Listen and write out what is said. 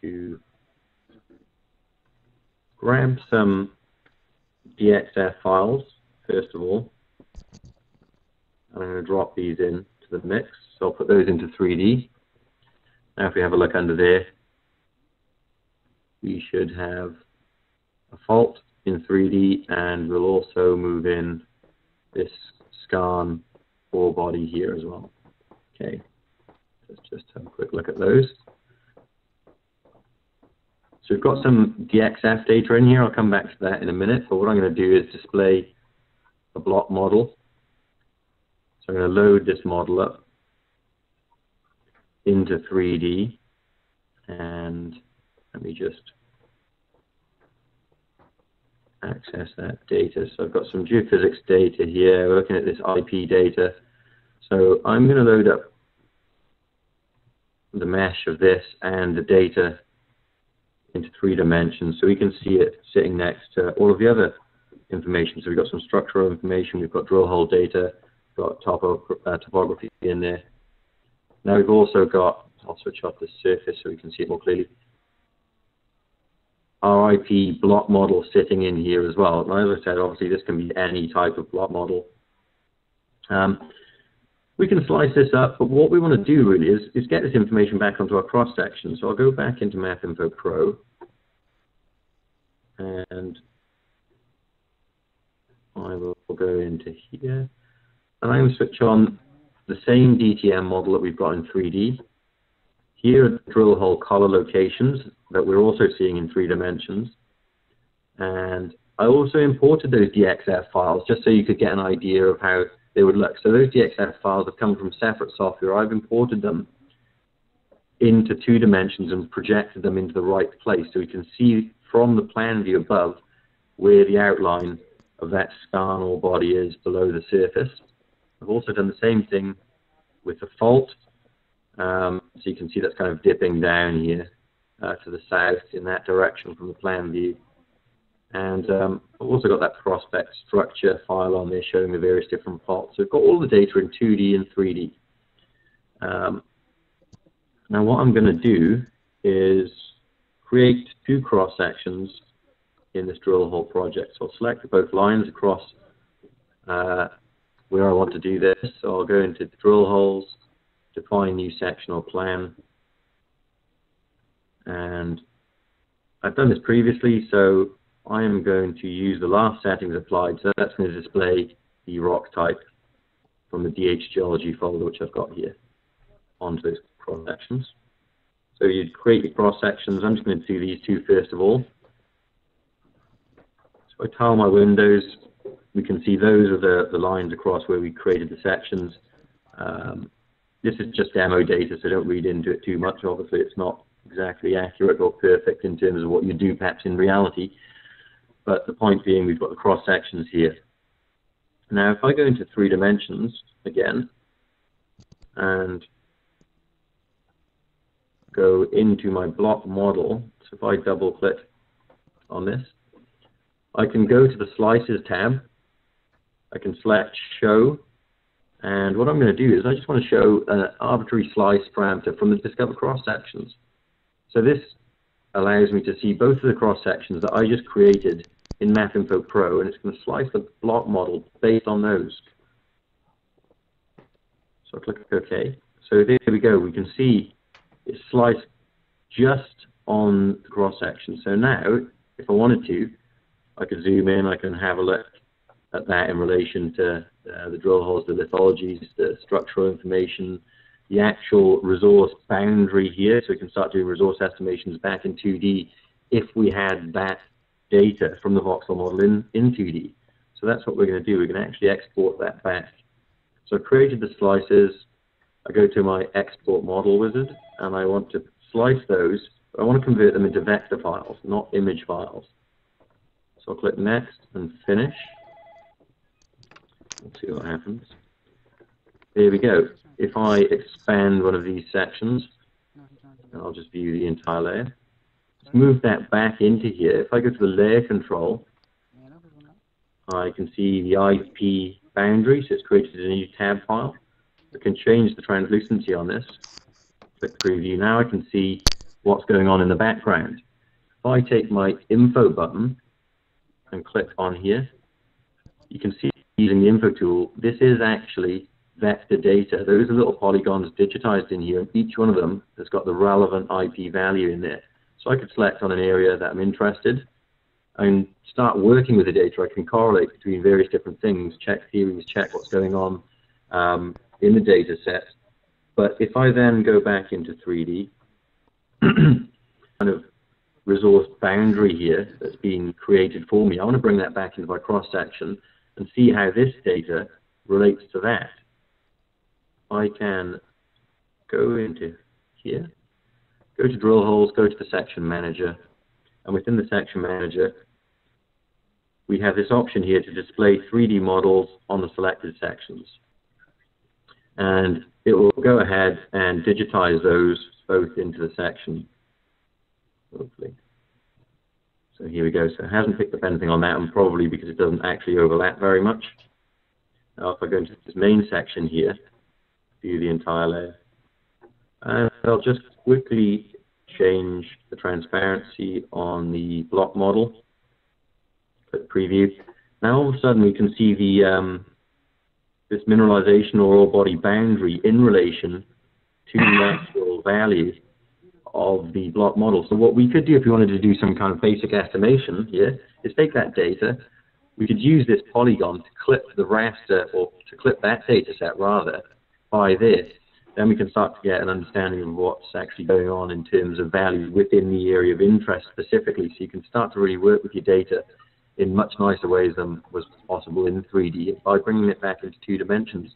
to grab some DXF files, first of all. I'm going to drop these into the mix, so I'll put those into 3D. Now if we have a look under there, we should have a fault in 3D, and we'll also move in this skarn ore body here as well. Okay, let's just have a quick look at those. So we've got some DXF data in here. I'll come back to that in a minute, but what I'm going to do is display a block model. So I'm going to load this model up into 3D, and let me just access that data. So I've got some geophysics data here. We're looking at this IP data. So I'm going to load up the mesh of this and the data into 3 dimensions so we can see it sitting next to all of the other information. So we've got some structural information, we've got drill hole data, we've got topography in there. Now we've also got, I'll switch off the surface so we can see it more clearly, our IP block model sitting in here as well. And as I said, obviously this can be any type of block model. We can slice this up, but what we want to do really is get this information back onto our cross-section. So I'll go back into MapInfo Pro, and I will go into here, and I'm going to switch on the same DTM model that we've got in 3D. Here are the drill hole collar locations that we're also seeing in 3 dimensions. And I also imported those DXF files just so you could get an idea of how they would look. So those DXF files have come from separate software. I've imported them into 2 dimensions and projected them into the right place so we can see from the plan view above where the outline of that skarn ore body is below the surface. I've also done the same thing with the fault. So you can see that's kind of dipping down here to the south in that direction from the plan view. And I've also got that prospect structure file on there showing the various different faults. So we've got all the data in 2D and 3D. Now what I'm going to do is create 2 cross sections in this drill hole project. So I'll select both lines across where I want to do this. So I'll go into drill holes, define new sectional plan, and I've done this previously, so I am going to use the last settings applied. So that's going to display the rock type from the DH Geology folder, which I've got here, onto those cross sections. So you create your cross sections. I'm just going to do these 2 first of all. So I tile my windows. We can see those are the lines across where we created the sections. This is just demo data, so don't read into it too much. Obviously, it's not exactly accurate or perfect in terms of what you do perhaps in reality. But the point being, we've got the cross sections here. Now, if I go into 3 dimensions again and go into my block model, so if I double click on this, I can go to the Slices tab. I can select Show. And what I'm going to do is I just want to show an arbitrary slice parameter from the Discover cross sections. So this allows me to see both of the cross sections that I just created in MapInfo Pro, and it's going to slice the block model based on those. So I click OK. So there we go. We can see it's sliced just on the cross section. So now, if I wanted to, I could zoom in. I can have a look at that in relation to the drill holes, the lithologies, the structural information, the actual resource boundary here, so we can start doing resource estimations back in 2D if we had that data from the voxel model in 2D. So that's what we're going to do. We're going to actually export that back. So I've created the slices. I go to my export model wizard, and I want to slice those. But I want to convert them into vector files, not image files. So I'll click Next and Finish. Let's see what happens. There we go. If I expand one of these sections, and I'll just view the entire layer. Let's move that back into here. If I go to the layer control, I can see the IP boundary, so it's created a new tab file. I can change the translucency on this. Click Preview. Now I can see what's going on in the background. If I take my info button and click on here, you can see using the info tool, this is actually vector data. Those are little polygons digitized in here, and each one of them has got the relevant IP value in there. So I could select on an area that I'm interested and start working with the data. I can correlate between various different things, check theories, check what's going on in the data set. But if I then go back into 3D, kind of resource boundary here that's been created for me, I want to bring that back into my cross-section and see how this data relates to that. I can go into here, go to drill holes, go to the section manager, and within the section manager, we have this option here to display 3D models on the selected sections. And it will go ahead and digitize those both into the section, hopefully. So here we go. So it hasn't picked up anything on that, and probably because it doesn't actually overlap very much. Now if I go into this main section here, view the entire layer, and I'll just quickly change the transparency on the block model. Click preview. Now all of a sudden we can see the this mineralization or ore body boundary in relation to the actual value of the block model. So what we could do if we wanted to do some kind of basic estimation here is take that data. We could use this polygon to clip the raster, or to clip that data set rather, by this. Then we can start to get an understanding of what's actually going on in terms of value within the area of interest specifically. So you can start to really work with your data in much nicer ways than was possible in 3D by bringing it back into 2 dimensions.